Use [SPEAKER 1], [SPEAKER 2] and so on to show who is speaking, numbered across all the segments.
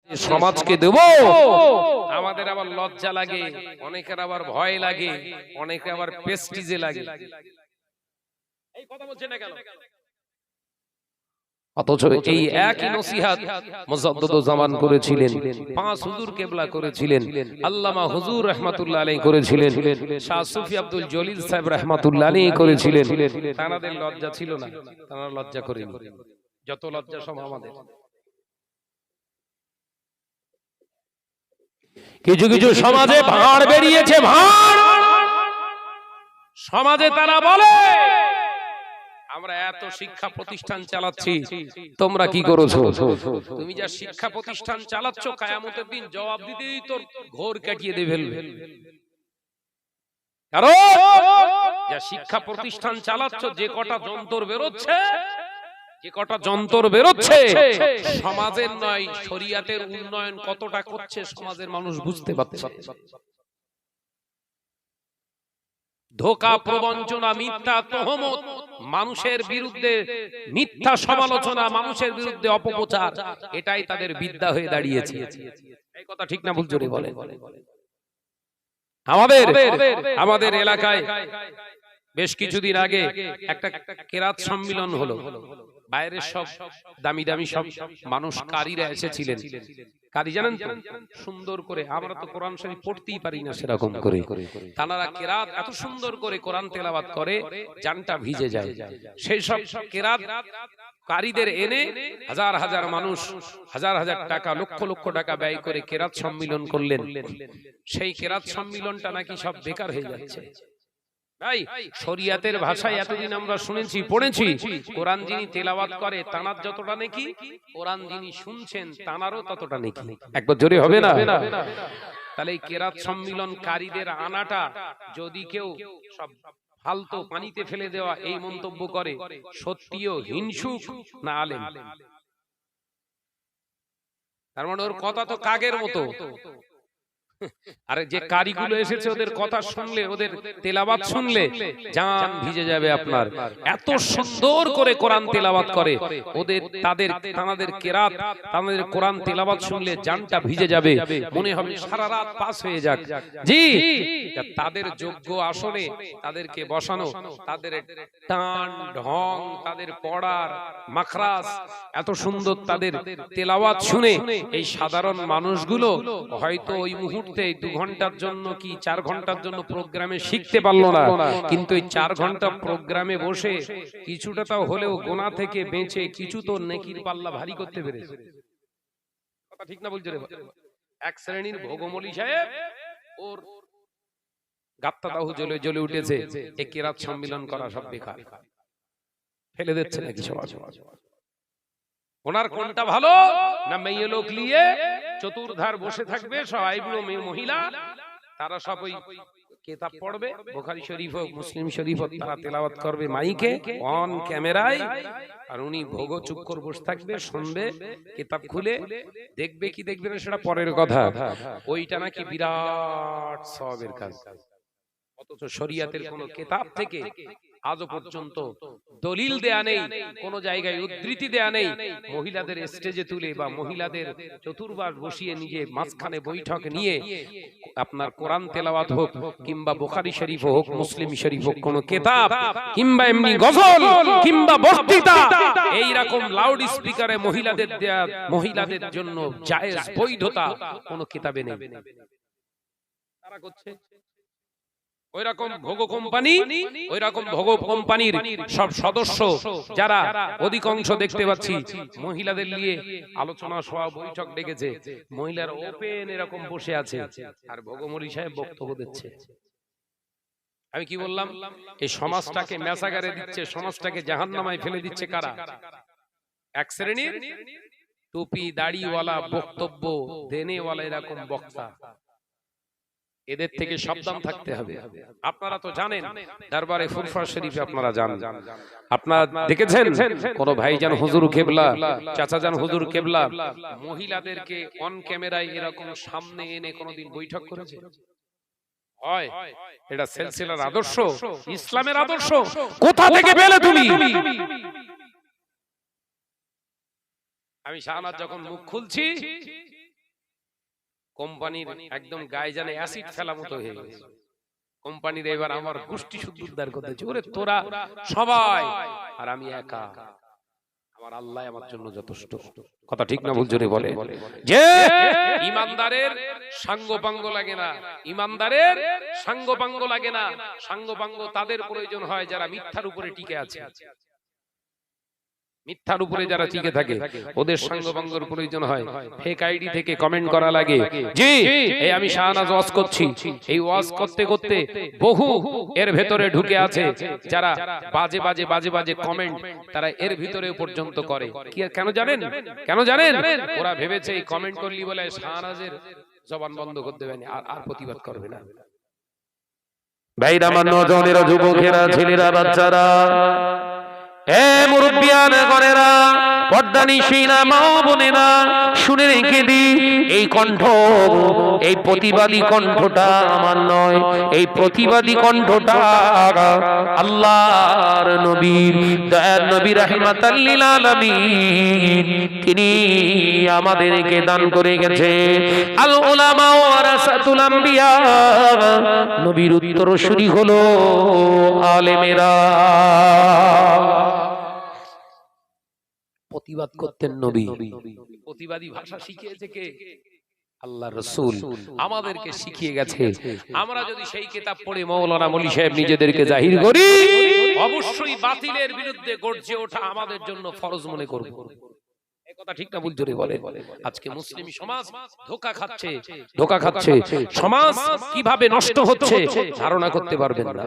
[SPEAKER 1] সমাজকে দেব, আমাদের আবার লজ্জা লাগে, অনেকের আবার ভয় লাগে, অনেকে আবার প্রেস্টিজে লাগে। এই কথা বলছেন না কেন? অথচ এই একই নসিহত মুজাদ্দিদুজ্জামান করেছিলেন, পাঁচ হুজুর কেবলা করেছিলেন, আল্লামা হুজুর রাহমাতুল্লাহ আলাইহি করেছিলেন, শাহ সুফি আব্দুল জলিল সাহেব রাহমাতুল্লাহ আলাইহি করেছিলেন। তাদের লজ্জা ছিল না, তারা লজ্জা করেনি। যত লজ্জা সব আমাদের। কিছু কিছু সমাজে ভাঁড় বেরিয়েছে, ভাঁড় সমাজে তারা বলে আমরা এত শিক্ষা প্রতিষ্ঠান চালাচ্ছি, তোমরা কি করেছো? তুমি যা শিক্ষা প্রতিষ্ঠান চালাচ্ছ, কিয়ামতের দিন জবাব দিতেই তোর ঘোর কাটিয়ে দেবে। কারণ যা শিক্ষা প্রতিষ্ঠান চালাচ্ছ, যে কটা যন্ত্র বেরোচ্ছে, যে কটা যন্ত্র বেরোচ্ছে, সমাজের নয় শরিয়াতের উন্নয়ন কতটা করছে সমাজের মানুষ বুঝতে পারছে। ধোঁকা, প্রবঞ্চনা, মিথ্যা তহমত, মানুষের বিরুদ্ধে মিথ্যা সমালোচনা, মানুষের বিরুদ্ধে অপপ্রচার, এটাই তাদের বিদ্যা হয়ে দাঁড়িয়েছে। এই কথা ঠিক না ভুল জোরে বলেন। আমাদের এলাকায় বেশ কিছুদিন আগে একটা কেরাত সম্মিলন হলো। বাইরের সব দামি দামি সব মানুষ কারীরা এসেছিলেন। কারি জানেন তো, সুন্দর করে, আমরা তো কোরআন শরীফ পড়তেই পারি না সেরকম করে, তারা কেরাত এত সুন্দর করে কোরআন তেলাওয়াত করে জানটা ভিজে যায়। সেই সব কেরাত কারীদের এনে হাজার হাজার মানুষ হাজার হাজার টাকা, লক্ষ লক্ষ টাকা ব্যয় করে কেরাত সম্মিলন করলেন। সেই কেরাত সম্মিলনটা নাকি সব বেকার হয়ে যাচ্ছে। ভাই, শরিয়াতের ভাষায় এতদিন আমরা শুনেছি, পড়েছি, কোরআন যিনি তেলাওয়াত করে তানার যতটা নেকি, কোরআন যিনি শুনছেন তানারও ততটা নেকি। একবার জোরে হবে না? তাহলে এই কেরাত সম্মিলন কারীদের আনাটা যদি কেউ সব ফালতু পানিতে ফেলে দেওয়া এই মন্তব্য করে, সত্যিও হিংসুক না আলেম? তার মানে ওর কথা তো কাগের মতো। আরে যে কারিগুলো এসেছে ওদের কথা শুনলে, ওদের তেলাওয়াত শুনলে জান ভিজে যাবে আপনার। এত সুন্দর করে কোরআন তেলাওয়াত করে ওদের, তাদের কেরাত, তাদের কোরআন তেলাওয়াত শুনলে জানটা ভিজে যাবে, মনে হবে সারা রাত পাস হয়ে যাক। জি, তাদের যোগ্য আসনে তাদেরকে বসানো, তাদের টান ঢং, তাদের পড়ার মাখরাজ এত সুন্দর, তাদের তেলাওয়াত শুনে এই সাধারণ মানুষগুলো হয়তো ওই মুহূর্তে 2 ঘন্টার জন্য কি 4 ঘন্টার জন্য প্রোগ্রামে শিখতে পারলো না, কিন্তু এই 4 ঘন্টা প্রোগ্রামে বসে কিছুটা তাও হলেও গোনা থেকে বেঁচে কিছু তো নেকির পাল্লা ভারী করতে পেরেছে। কথা ঠিক না বলছো রে? এক শ্রেণীর ভোগমলি সাহেব, ওর গাত্তা দাহু জ্বলে জ্বলে উঠেছে, এই কেরাত সম্মিলন করা সব বেকার, ফেলে দিচ্ছে নাকি সমাজ। ওনার কোনটা ভালো না, মেয়ে লোক নিয়ে চতুর্ধার বসে থাকবে সব আইবুড়ো মেয়ে মহিলা, তারা সব ওই কিতাব পড়বে, বুখারী শরীফ হোক মুসলিম শরীফ হোক, তারা তেলাওয়াত করবে মাইকে অন ক্যামেরায়, আর উনি ভোগ চুপ করে বসে থাকবে, শুনবে, কিতাব খুলে দেখবে কি দেখবে না সেটা পরের কথা, ওইটা নাকি বিরাট সওয়াবের কাজ। অথচ শরিয়াতের কোন কিতাব থেকে আজও পর্যন্ত দলিল দেয়া নেই, কোন জায়গায় উদ্ধৃতি দেয়া নেই মহিলাদের স্টেজে তুলে বা মহিলাদের চতুর্বার বসিয়ে নিজে মাঝখানে বৈঠক নিয়ে আপনার কোরআন তেলাওয়াত হোক, কিংবা বুখারী শরীফ হোক মুসলিম শরীফ হোক, কোন কিতাব কিংবা এমনি গজল কিংবা বক্তৃতা এই রকম লাউড স্পিকারে মহিলাদের দেয়া, মহিলাদের জন্য জায়েজ বৈধতা কোন কিতাবে নেই। তারা করছে ওই রকম ভোগ কোম্পানি, ওই রকম ভোগ কোম্পানির সব সদস্য যারা অধিকাংশ দেখতে পাচ্ছি মহিলাদের নিয়ে আলোচনা সভা বৈঠক ডেকেছে, মহিলার ওপেন এরকম বসে আছে, আর ভোগমলি সাহেব বক্তব্য দিচ্ছে। আমি কি বললাম? এই সমাজটাকে মেসাগারে দিচ্ছে, সমাজটাকে জাহান্নামায় ফেলে দিচ্ছে কারা? এক শ্রেণীর টুপি দাড়িওয়ালা, বক্তব্য দেনেওয়ালা এরকম বক্তা। এদের থেকে সাবধান থাকতে হবে। আপনারা তো জানেন দরবারে ফুরফা শরীফে আপনারা জানেন, আপনারা দেখেছেন কোন ভাইজান হুজুর কেবলা, চাচাজান হুজুর কেবলা মহিলাদেরকে অন ক্যামেরায় এরকম সামনে এনে কোনদিন বৈঠক করেছে? হয়? এটা সিলসিলার আদর্শ, ইসলামের আদর্শ। কোথা থেকে পেলে তুমি? আমি শাহনাজ যখন মুখ খুলছি কোম্পানির একদম গায়ে জানে অ্যাসিড ফেলা মতো হয়ে গেছে। কোম্পানির এবার আমার গোষ্ঠী শুদ্ধ উদ্ধার করতেছে, ওরে তোরা সবাই আর আমি একা, আমার আল্লাহ আমার জন্য যথেষ্ট। কথা ঠিক না ভুল জোরে বলে যে ইমানদারের সাঙ্গপাঙ্গ লাগে না, ইমানদারের সাঙ্গপাঙ্গ লাগে না। সাঙ্গপাঙ্গ তাদের প্রয়োজন হয় যারা মিথ্যার উপরে টিকে আছে, মিথ্যার উপরে যারা টিকে থাকে ওদের সাঙ্গপাঙ্গের প্রয়োজন হয়। ফেক আইডি থেকে কমেন্ট করা লাগে, জি এই আমি শাহনাজ ওয়াজ করছি, এই ওয়াজ করতে করতে বহু এর ভেতরে ঢুকে আছে যারা বাজে বাজে বাজে বাজে কমেন্ট তারা এর ভিতরে পর্যন্ত করে। কি কেন জানেন? কেন জানেন? ওরা ভেবেছে এই কমেন্ট করলি বলে শাহনাজের জবান বন্ধ করে দেবেন, আর প্রতিবাদ করবে না।
[SPEAKER 2] ভাইরা, আমার নজনেরা, যুবকেরা, ছেলেরা, বাচ্চারা, এ মুরব্বিয়ান ঘরেরা, পর্দানিশীনা মা বোনেরা, শুনে রেখে দি, এই কণ্ঠ, এই প্রতিবাদী কণ্ঠটা আমার নয়, এই প্রতিবাদী কণ্ঠটা আল্লাহর নবীর, দয়ার নবী রাহমাতাল লিল আলামিন, তিনি আমাদেরকে দান করে গেছে। আল উলামা ওয়ারাসাতুল আম্বিয়া, নবীর উত্তরসূরি হলো আলেমেরা।
[SPEAKER 1] প্রতিবাদ করতেন নবী, প্রতিবাদী ভাষা শিখিয়েছে কে? আল্লাহর রাসূল আমাদেরকে শিখিয়ে গেছে। আমরা যদি সেই কিতাব পড়ে মাওলানা মলি সাহেব নিজেদেরকে জাহির করি, অবশ্যই বাতিলের বিরুদ্ধে গর্জে ওঠা আমাদের জন্য ফরজ মনে করব। এই কথা ঠিক না ভুল জোরে বলে। আজকে মুসলিম সমাজ ধোঁকা খাচ্ছে, ধোঁকা খাচ্ছে। সমাজ কিভাবে নষ্ট হচ্ছে ধারণা করতে পারবেন না,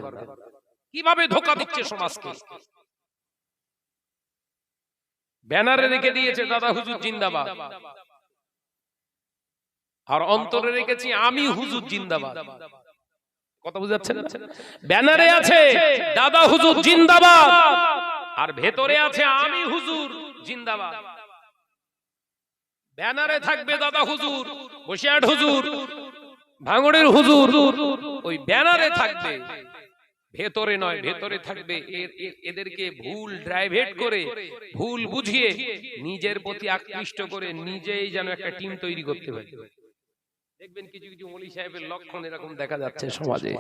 [SPEAKER 1] কিভাবে ধোঁকা দিচ্ছে সমাজকে। ব্যানারে রেখে দিয়েছে দাদা হুজুর জিন্দাবাদ, আর অন্তরে রেখেছি আমি হুজুর জিন্দাবাদ। কথা বুঝাচ্ছেন? ব্যানারে আছে দাদা হুজুর জিন্দাবাদ, আর ভেতরে আছে আমি হুজুর জিন্দাবাদ। ব্যানারে থাকবে দাদা হুজুর, বসিয়াট হুজুর, ভাঙড়ের হুজুর, ওই ব্যানারে থাকবে, ভেতরে নয়। ভেতরে থাকবে এদেরকে ভুল ড্রাইভেট করে, ভুল বুঝিয়ে নিজের প্রতি আকৃষ্ট করে নিজেই যেন একটা টিম তৈরি করতে পারে। দেখবেন কিছু কিছু মৌলী সাহেবের লক্ষণ এরকম দেখা যাচ্ছে সমাজে।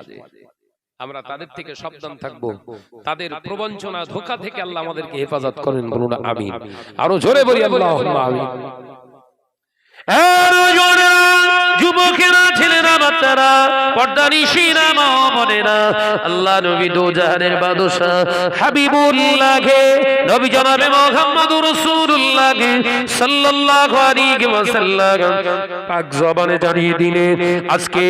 [SPEAKER 1] আমরা তাদের থেকে সাবধান থাকবো, তাদের প্রবঞ্চনা ধোঁকা থেকে আল্লাহ আমাদেরকে হেফাজত করেন, বলুন আমিন। আরো জোরে বলি আল্লাহুম্মা আমিন।
[SPEAKER 2] যুবকেরা, ছেলেরা, বাচ্চারা, পর্দানিশীনা মা বোনেরা, আল্লাহ নবী দোজাহানের বাদশা হাবিবুল্লাহকে, নবী জনাবে মুহাম্মদুর রাসূলুল্লাহ সাল্লাল্লাহু আলাইহি ওয়াসাল্লাম পাক জবানে জানিয়ে দিলেন। আজকে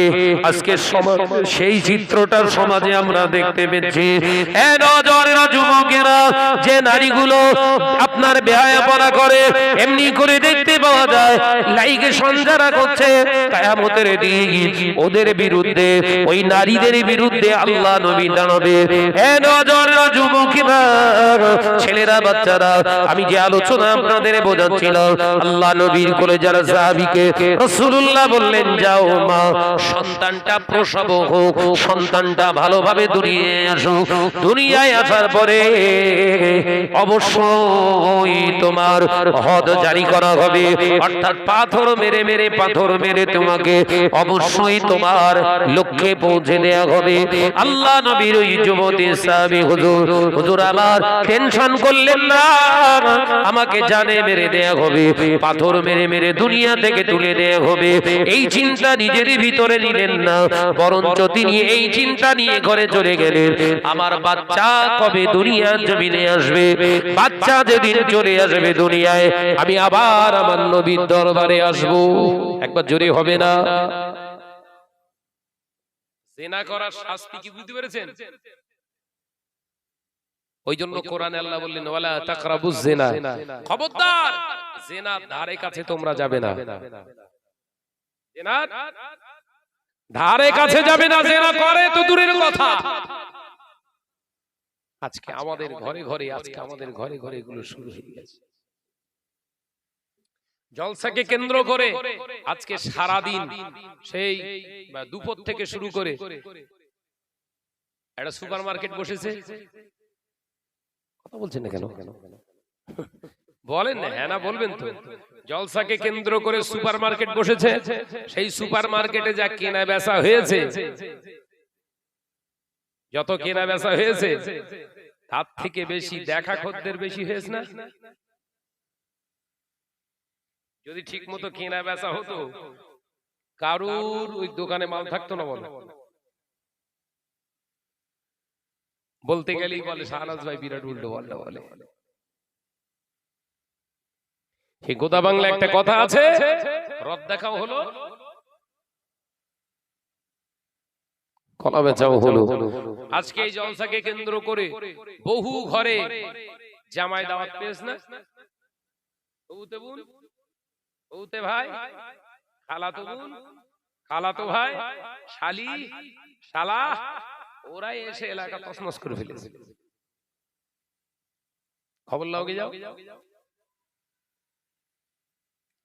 [SPEAKER 2] সেই চিত্রটা সমাজে আমরা দেখতে পেয়েছি। এ নজরেরা, যুবকেরা, যে নারীগুলো আপনার বেহায়াপনা করে এমনি করে দেখতে পাওয়া যায়, লাইকে সঞ্জারা করছে, কিয়ামতের দিন ওদের বিরুদ্ধে, ওই নারীদের বিরুদ্ধে আল্লাহ নবী দাঁড়াবে। এ নজরেরা, যুবকেরা, ছেলেরা, বাচ্চারা, আমি যে আলোচনা আপনাদের বোঝাচ্ছিলাম, আল্লাহ নবীর কোলে যারা সাহাবীকে রাসূলুল্লাহ বললেন, যাও মা, সন্তানটা প্রসব হোক, সন্তানটা ভালোভাবে দুনিয়ায় আসুক, দুনিয়ায় আসার পরে অবশ্যই তোমার হদ জারি করা হবে, অর্থাৎ পাথর মেরে মেরে, পাথর মেরে তোমাকে অবশ্যই তোমার লক্ষ্যে পৌঁছে দেয়া হবে। আল্লাহ নবীর ওই যুবতী সাহাবী, হুজুর আমার টেনশন করলেন না, আমাকে জানে মেরে দেয়া হবে, পাথর মেরে মেরে দুনিয়া থেকে তুলে দেয়া হবে, এই চিন্তা নিজের ভিতরে নিলেন না, বরঞ্চ তিনি এই চিন্তা নিয়ে ঘরে চলে গেলেন, আমার বাচ্চা কবে দুনিয়ার জমিনে আসবে, বাচ্চা যেদিন চলে আসবে দুনিয়ায়, আমি আবার আমার নবীর দরবারে আসবো। একবার জোরে হবে না?
[SPEAKER 1] জিনা করার শাস্তি কি বুঝতে পেরেছেন? ওই জন্য কোরআনে আল্লাহ বললেন, ওয়ালা তাকরাবুজ জিনা, খবরদার জিনার ধারে কাছে তোমরা যাবে না, জিনার ধারে কাছে যাবে না। জিনা করে তো দূরের কথা, আজকে আমাদের ঘরে ঘরে, আজকে আমাদের ঘরে ঘরে এগুলো শুরু হয়ে গেছে। জলসাকে কেন্দ্র করে আজকে সারা দিন, সেই দুপুর থেকে শুরু করে একটা সুপার মার্কেট বসেছে। কথা বলছেন না কেন? বলেন না, হ্যাঁ না বলবেন তো। জলসাকে কেন্দ্র করে সুপার মার্কেট বসেছে, সেই সুপার মার্কেটে যা কেনা বেচা হয়েছে, যত কেনা বেচা হয়েছে তার থেকে বেশি দেখা খদ্দের বেশি হয়েছে না? যদি ঠিক মতো কেনা বেচা হতো, কারুর ওই দোকানে মাল থাকতো না। বলতে গেলেই বলে শাহনাজ ভাই বিরাট উল্টো পাল্টা বলে। সেই গোদা বাংলা একটা কথা আছে, রদ দেখাও হলো, কলা বেচাও হলো। আজকে এই জলসাকে কেন্দ্র করে বহু ঘরে জামাই দাওয়াত পেয়েছে না? বউতে বোন, বউতে ভাই, খালাতো বোন, খালাতো ভাই, শালি, শালা, ওরাই এসে এলাকা তছনছ করে ফেলেছে। খবর লাও গে যাও।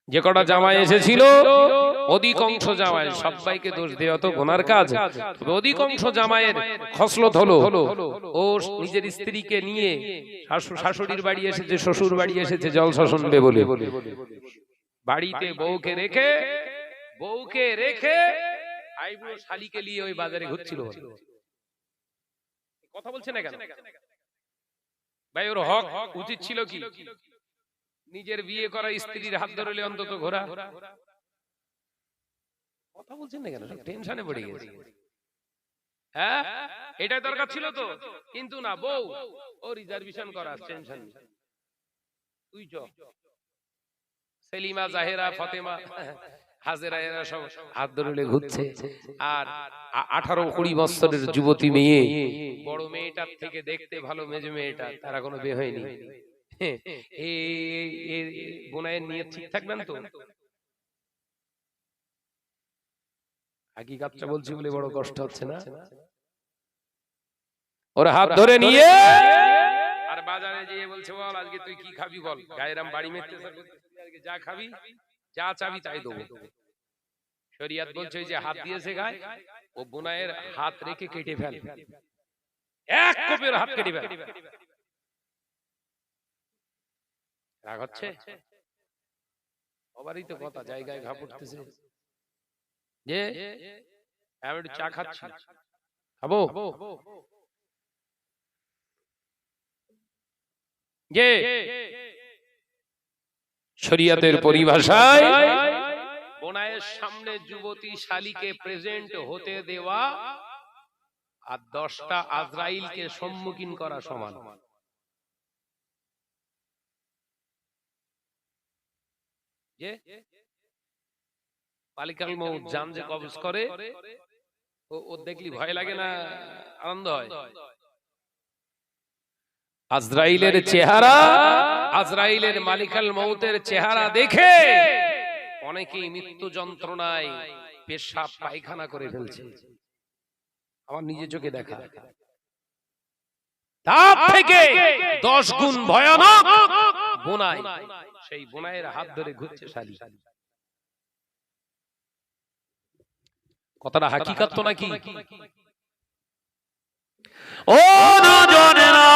[SPEAKER 1] যে কটা জামাই এসেছিল, অধিকাংশ জামাই, সবাইকে দোষ দেওয়া তো গুনার কাজ, তবে অধিকাংশ জামাইয়ের খসলত হলো ও নিজের স্ত্রীকে নিয়ে শাশুড়ির বাড়ি এসেছে, শ্বশুর বাড়ি এসেছে জলসা শুনবে বলে, বাড়িতে বউকে রেখে আইবুড়ো শালিকে নিয়ে ওই বাজারে ঘুরছিল। কথা বলছে না কেন ভাই? ওর হক উচিত ছিল কি নিজের বিয়ে করা স্ত্রীর হাত ধরলে অন্তত ঘোরা? কথা বলছেন না কেন? টেনশনে পড়ে গেছে। হ্যাঁ, এটাই দরকার ছিল তো, কিন্তু না, বউ ও রিজার্ভেশন করা, টেনশন। তুই চ, সেলিমা, জাহেরা, ফাতেমা, হাজেরা, এরা সব হাত ধরলে ঘুরছে। আর 18-20 বছরের যুবতী মেয়ে, বড় মেয়েটার থেকে দেখতে ভালো মেজে মেয়েটা, তারা কোনো বিয়ে হয়নি। বোনায়ের নিয়ত ঠিক থাকবেন তো? হাকিকাতটা বলছি বলে বড় কষ্ট হচ্ছে না? ওরা হাত ধরে নিয়ে আর বাজারে গিয়ে বলছে, বল আজকে তুই কি খাবি বল। গায়েরাম বাড়ি মেরতে আজকে যা খাবি, যা চাবি তাই দেবো। শরিয়ত বলছে যে হাত দিয়েছে গায়ে, ও বোনায়ের হাত রেখে কেটে ফেল, এক কোপের হাত কেটে ফেল। রাগ হচ্ছে? সবারই তো কথা, জায়গায় ঘা পড়তেছে যে আমি একটু চা খাচ্ছি, খাবো যে শরীয়তের পরিভাষায় বোনায়ের সামনে যুবতী শালীকে প্রেজেন্ট হতে দেওয়া আর 10টা আজরাইলকে সম্মুখীন করা সমান। যে মালিকাল মউত জান যে কবজ করে, ও দেখলি ভয় লাগে না আনন্দ হয়? আজরাইলের চেহারা, আজরাইলের মালিকাল মউতের চেহারা দেখে অনেকেই মৃত্যু যন্ত্রণায় পেশাব পায়খানা করে ফেলছে। আমার নিজের চোখে দেখা। তার থেকে 10 গুণ ভয়ানক বোনাই, সেই বোনাইয়ের হাত ধরে ঘুরছে শালী। কথাটা হাকিকাত তো নাকি?
[SPEAKER 2] ও নজনেরা,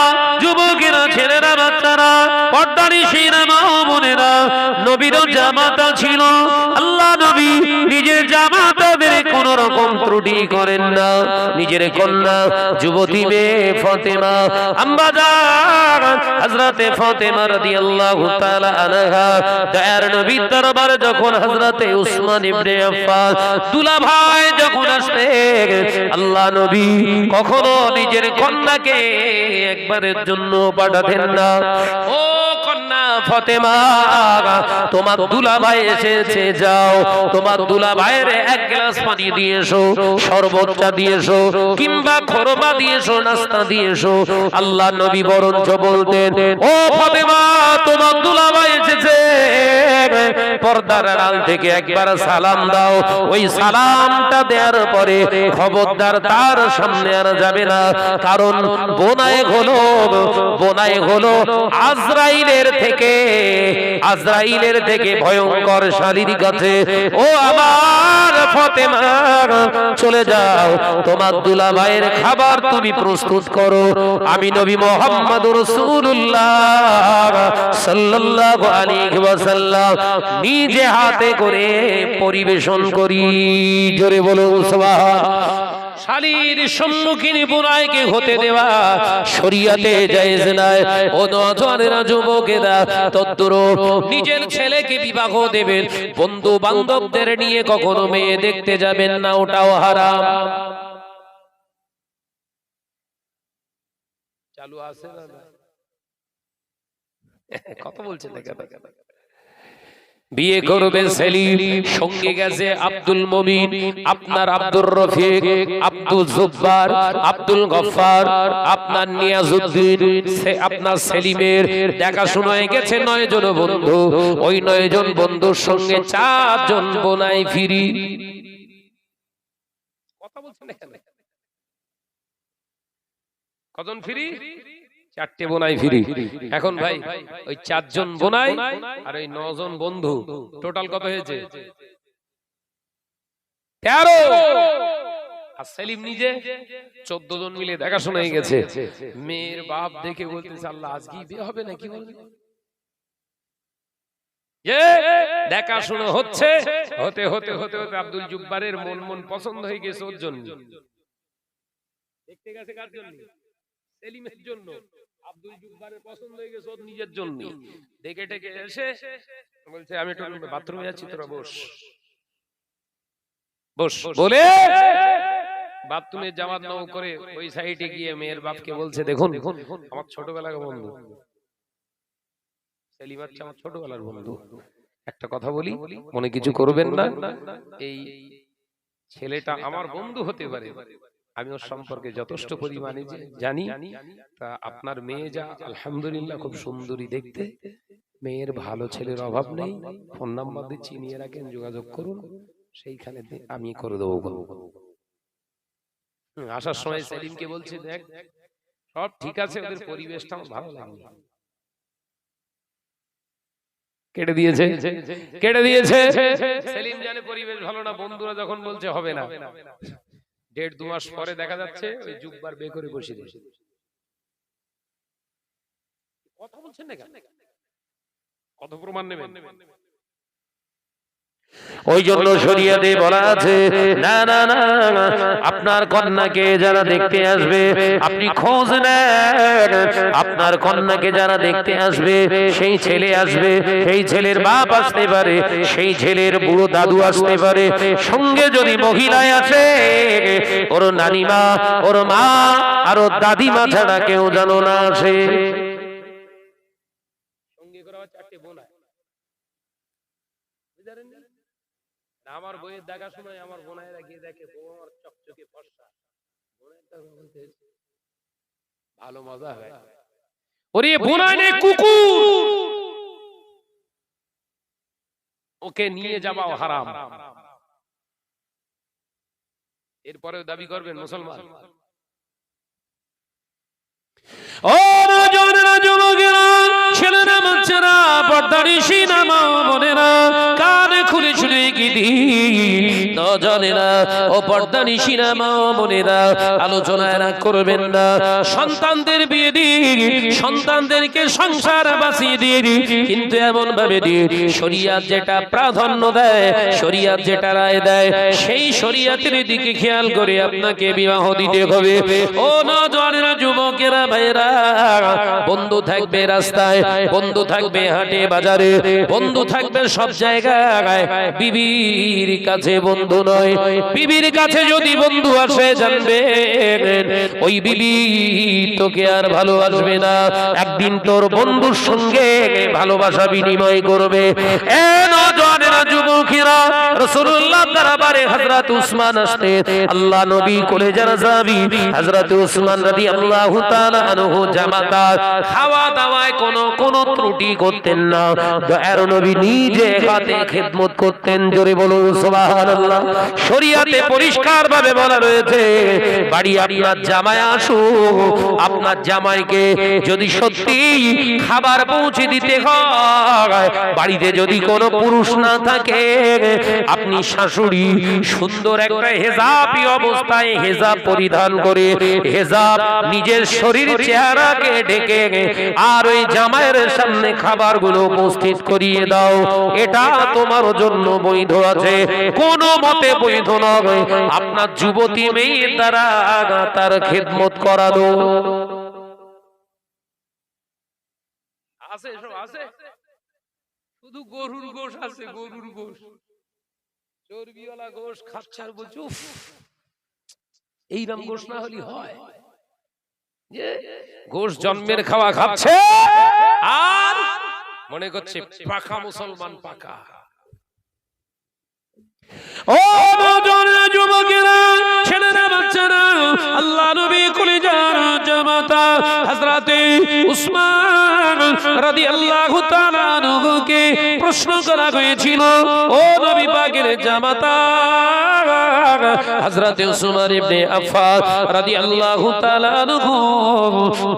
[SPEAKER 2] যুবকেরা, ছেলেরা, বাচ্চারা, পর্দানিশীরা, মা বোনেরা, নবীর জামাতা ছিল। আল্লাহ নবী নিজের জামাতাদের কোন রকম ত্রুটি করেন না। নিজের কন্যা যুবতী মেয়ে ফাতেমা, আম্মা জান হযরতে ফাতেমা রাদিয়াল্লাহু তাআলা আনহা, দয়ার নবীর দরবারে যখন হযরতে উসমান ইবনে আফফান দুলাভাই যখন আসতেন, আল্লাহ নবী কখনো নিজের কন্যাকে একবারের জন্য পাঠাতেন না। ও কন্যা ফাতেমা, তোমার দুলাভাই এসেছে, যাও তোমার দুলাভাইয়ের এক গ্লাস পানি দিয়ে এসো, শরবতটা দিয়ে এসো, কিংবা খোরমা দিয়ে এসো, নাস্তা দিয়ে এসো। আল্লাহ নবী বরঞ্চ বলতেন, ও ফাতেমা, তোমার দুলাভাই এসেছে, পর্দার আড়াল থেকে একবার সালাম দাও। ওই সালামটা দেওয়ার পরে খবরদার তার সামনে আর যাবে না, কারণ বোনাই হলো আজরাইলের থেকে ভয়ঙ্কর শারীরিক আছে। ও আমার ফাতেমা চলে যাও, তোমার দুলাভাইয়ের খাবার তুমি প্রস্তুত করো, আমি নবী মুহাম্মদুর রাসূলুল্লাহ সাল্লাল্লাহু আলাইহি ওয়াসাল্লাম নিজে হাতে করে পরিবেশন করি। জোরে বলো সুবহান। শালীর সম্মুখীন বুনাইকে হতে দেওয়া শরীয়তে জায়েজ নাই। ও নওজোয়ানেরা, যুবকেরা, তদ্দুর নিজের ছেলেকে বিবাহ দেবেন, বন্ধু বান্ধবদের নিয়ে কখনো মেয়ে দেখতে যাবেন না, ওটাও হারাম। চালু আছে না? কথা বলছেন না কেন? বিয়ে করবে সেলিম, সঙ্গে গেছে আব্দুল মুমিন, আপনার আব্দুর রফিক, আব্দুল জুব্বার, আব্দুল গফফার, আপনার নিয়াজউদ্দিন, আপনার সেলিমের দেখাশোনা হয়ে গেছে 9 জন বন্ধু। ওই 9 জন বন্ধুর সঙ্গে 4 জন বোনাই ফিরি। কথা বলছেন না কেন? কজন ফিরি? 4টে বোনাই ফিরি। এখন ভাই ওই 4 জন বোনাই আর ওই 9 জন বন্ধু, টোটাল কত হয়েছে? 13। আর সেলিম নিজে 14 জন মিলে দেখাশোনা হয়ে গেছে। মেয়ের বাপ দেখে বলতেছে, আল্লাহ আজকে বিয়ে হবে নাকি? দেখাশোনা হচ্ছে, হতে হতে হতে হতে আব্দুল জুব্বারের মন পছন্দ হয়ে গেছে ওর জন্য। দেখতে গেছে কার জন্য? সেলিমের জন্য। আব্দুল জুব্বারের পছন্দ হয়ে গেছে ওর নিজের জন্য। দেখে টেকে এসে বলছে, আমি একটু বাথরুমে যাচ্ছি, তোরা বস বস বলে বাথরুমে জামাত নাও করে ওই সাইডে গিয়ে মেয়ের বাপকে বলছে, দেখুন আমার ছোটবেলার বন্ধু সেলিম হচ্ছে আমার ছোটবেলার বন্ধু, একটা কথা বলি, মনে কিছু করবেন না, এই ছেলেটা আমার বন্ধু হতে পারে, আমি ওর সম্পর্কে যথেষ্ট পরিমাণে জানি, তা আপনার মেয়ে যা আলহামদুলিল্লাহ খুব সুন্দরী দেখতে, মেয়ের ভালো ছেলের অভাব নেই, ফোন নাম্বার দিচ্ছি, নিয়ে রাখেন, যোগাযোগ করুন, সেইখানে আমি করে দেবো। আসার সময় সেলিমকে বলছি, দেখ সব ঠিক আছে, ওদের পরিবেশটা আমার ভালো লাগে। কেটে দিয়েছে সেলিম জানে পরিবেশ ভালো না, বন্ধুরা যখন বলছে হবে না, 1.5-2 মাস পরে দেখা যাচ্ছে ওই জুব্বার বে করে বসে দিয়েছে। কথা বলছেন না কেন? কত প্রমাণ নেবেন? ওই জন্য শরীয়তে বলা আছে, না না না, আপনার কন্যাকে যারা দেখতে আসবে আপনি খোঁজ নেন, আপনার কন্যাকে যারা দেখতে আসবে সেই ছেলে আসবে, সেই ছেলের বাপ আসতে পারে, সেই ছেলের বুড়ো দাদু আসতে পারে, সঙ্গে যদি মহিলায় আছে ওর নানিমা, ওর মা আর ওর দাদিমা ছাড়া কেউ যেন না আসে। সঙ্গে করা 4টে বোনা। আমার বইয়ের দেখাশোনায় আমার বোনাইরা গিয়ে দেখে বউর চকচকে ফর্সা, ভালো মজা হয়। ওরে বোনাই নে কুকুর, ওকে নিয়ে যাওয়া হারাম। এরপরেও দাবি করবেন মুসলমান। ও নওজোয়ানেরা, যুবকেরা, ছেলেরা, বাচ্চারা, পর্দানিশী মা বোনেরা, কানে খুলে শুনে কি নওজোয়ানেরা ও পর্দানিশী মা বোনেরা, আলোচনায় রাগ করবেন না। সন্তানদের বিয়ে দিন, সন্তানদেরকে সংসার বাঁচিয়ে দিন, কিন্তু এমন ভাবে দিন শরীয়ত যেটা প্রাধান্য দেয়, শরীয়ত যেটা রায় দেয়, সেই শরীয়তের দিকে খেয়াল করে আপনাকে বিবাহ দিতে হবে। ও নওজোয়ানেরা, যুবকেরা, ভাইরা, বন্ধু থাকবে রাস্তায়, বন্ধু থাকবে হাটে বাজারে, বন্ধু থাকবে সব জায়গায়, বিবির কাছে বন্ধু নয়। বিবির কাছে যদি বন্ধু আসে, জানবে ওই বিবি তোকে আর ভালোবাসবে না, একদিন তোর বন্ধুর সঙ্গে ভালোবাসা বিনিময় করবে। এ নওজোয়ানেরা, যুবকেরা, রাসূলুল্লাহ দরবারে হযরত উসমান আসতেন, আল্লাহ নবী কলেজার রাবি হযরত উসমান রাদিয়াল্লাহু তাআলা আনহু জামাতা, খাওয়া দাওয়ায় কোনো ত্রুটি করতেন না, দয়ার নবী নিজে হাতে খিদমত করতেন। জোরে বলুন সুবহানাল্লাহ। শরীয়তে পরিষ্কার ভাবে বলা রয়েছে, বাড়ি আপনার জামাই আসুক, আপনার জামাইকে যদি সত্যি খাবার পৌঁছে দিতে হয়, বাড়িতে যদি কোনো পুরুষ না থাকে, আপনি শাশুড়ি সুন্দর একটা হেজাবি অবস্থায় হেজাব পরিধান করে হেজাব নিজের শরীর চেহারাকে ঢেকে আর ওই জামাইয়ের সামনে খাবারগুলো উপস্থিত করিয়ে দাও, এটা তোমার জন্য বৈধ আছে। কোন মতে বৈধ নয় আপনার যুবতী মেয়ের দ্বারা তার খেদমত করানো।
[SPEAKER 1] আছে সব আছে, শুধু গরুর গোশ আছে, গরুর গোশ, চর্বিওয়ালা গোশ খাচ্ছে আর বলছে উফ, এইরকম গোশ না হলে হয়। যে গোশ জন্মের খাওয়া খাচ্ছে আর মনে করছে পাকা মুসলমান পাকা।
[SPEAKER 2] ও নওজোয়ান যুবকেরা, ছেলেরা, বাচ্চারা, আল্লাহ নবী কলিজার জামাতা হযরতে উসমান রাদিয়াল্লাহু তাআলা আনহুকে প্রশ্ন করা হয়েছিল, ও নবী পাকের জামাতা হযরতে উসমান ইবনে আফফান রাদিয়াল্লাহু তাআলা আনহু,